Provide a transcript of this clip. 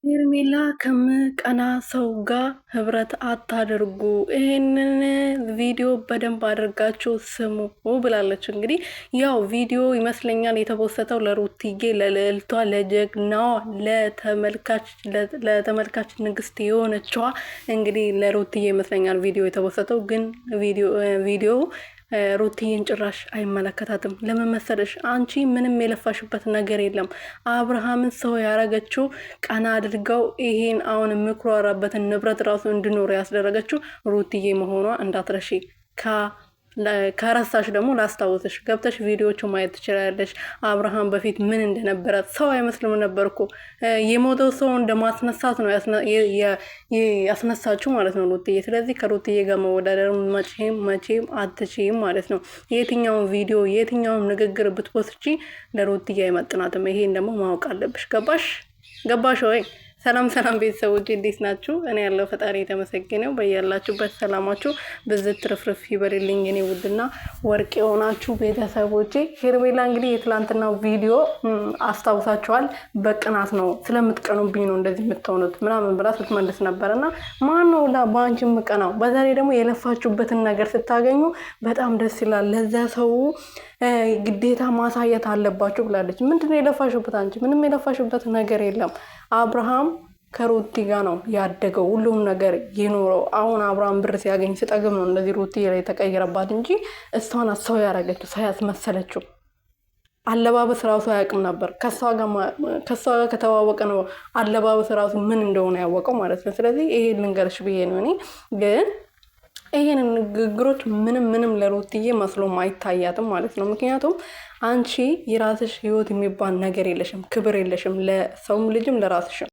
ሄርሜላ ከምቀና ሰው ጋር ህብረት አታድርጉ፣ ይሄንን ቪዲዮ በደንብ አድርጋችሁ ስሙ ብላለች። እንግዲህ ያው ቪዲዮ ይመስለኛል የተፖሰተው ለሩትዬ፣ ለልዕልቷ፣ ለጀግናዋ፣ ለተመልካች ንግስት የሆነችዋ እንግዲህ ለሩትዬ ይመስለኛል ቪዲዮ የተፖሰተው። ግን ቪዲዮ ሩትዬን ጭራሽ አይመለከታትም። ለምን መሰለሽ? አንቺ ምንም የለፋሽበት ነገር የለም። አብርሃምን ሰው ያረገችው ቀና አድርገው ይሄን አሁን የምኩራራበትን ንብረት ራሱ እንዲኖር ያስደረገችው ሩትዬ መሆኗ እንዳትረሺ። ከረሳሽ ደግሞ ላስታውስሽ፣ ገብተሽ ቪዲዮቹ ማየት ትችላለሽ። አብርሃም በፊት ምን እንደነበረ ሰው አይመስልም ነበር እኮ። የሞተው ሰው እንደማስነሳት ነው ያስነሳችሁ ማለት ነው ሩትዬ። ስለዚህ ከሩትዬ ጋር መወዳደር መቼም አትችይም ማለት ነው። የትኛውን ቪዲዮ የትኛውን ንግግር ብትፖስቺ ለሩትዬ አይመጥናትም። ይሄን ደግሞ ማወቅ አለብሽ። ገባሽ ወይ? ሰላም ቤተሰቦች እንዴት ናችሁ? እኔ ያለው ፈጣሪ የተመሰገነው። በያላችሁበት ሰላማችሁ ብዝት ትርፍርፍ ይበልልኝ። እኔ ውድና ወርቅ የሆናችሁ ቤተሰቦቼ፣ ሄርሜላ እንግዲህ የትላንትናው ቪዲዮ አስታውሳችኋል። በቅናት ነው ስለምትቀኑብኝ ነው እንደዚህ የምትሆኑት ምናምን ብላ ስትመልስ ነበርና ማን ነው በአንቺ የምቀናው? በዛሬ ደግሞ የለፋችሁበትን ነገር ስታገኙ በጣም ደስ ይላል። ለዛ ሰው ግዴታ ማሳየት አለባችሁ ብላለች። ምንድነው የለፋሽበት? አንቺ ምንም የለፋሽበት ነገር የለም። አብርሃም ከሩቲ ጋር ነው ያደገው። ሁሉም ነገር ይኖረው። አሁን አብርሃም ብር ሲያገኝ ሲጠግም ነው እንደዚህ ሩቲ ላይ ተቀየረባት እንጂ እሷን ሰው ያረገችው፣ ሰው ያስመሰለችው። አለባበስ ራሱ አያውቅም ነበር። ከሷ ጋር ከተዋወቀ ነው አለባበስ ራሱ ምን እንደሆነ ያወቀው ማለት ነው። ስለዚህ ይሄ ልንገርሽ ብዬ ነው። እኔ ግን ይሄን ንግግሮች ምንም ለሩትዬ መስሎም አይታያትም ማለት ነው። ምክንያቱም አንቺ የራስሽ ህይወት የሚባል ነገር የለሽም፣ ክብር የለሽም፣ ለሰውም ልጅም ለራስሽም።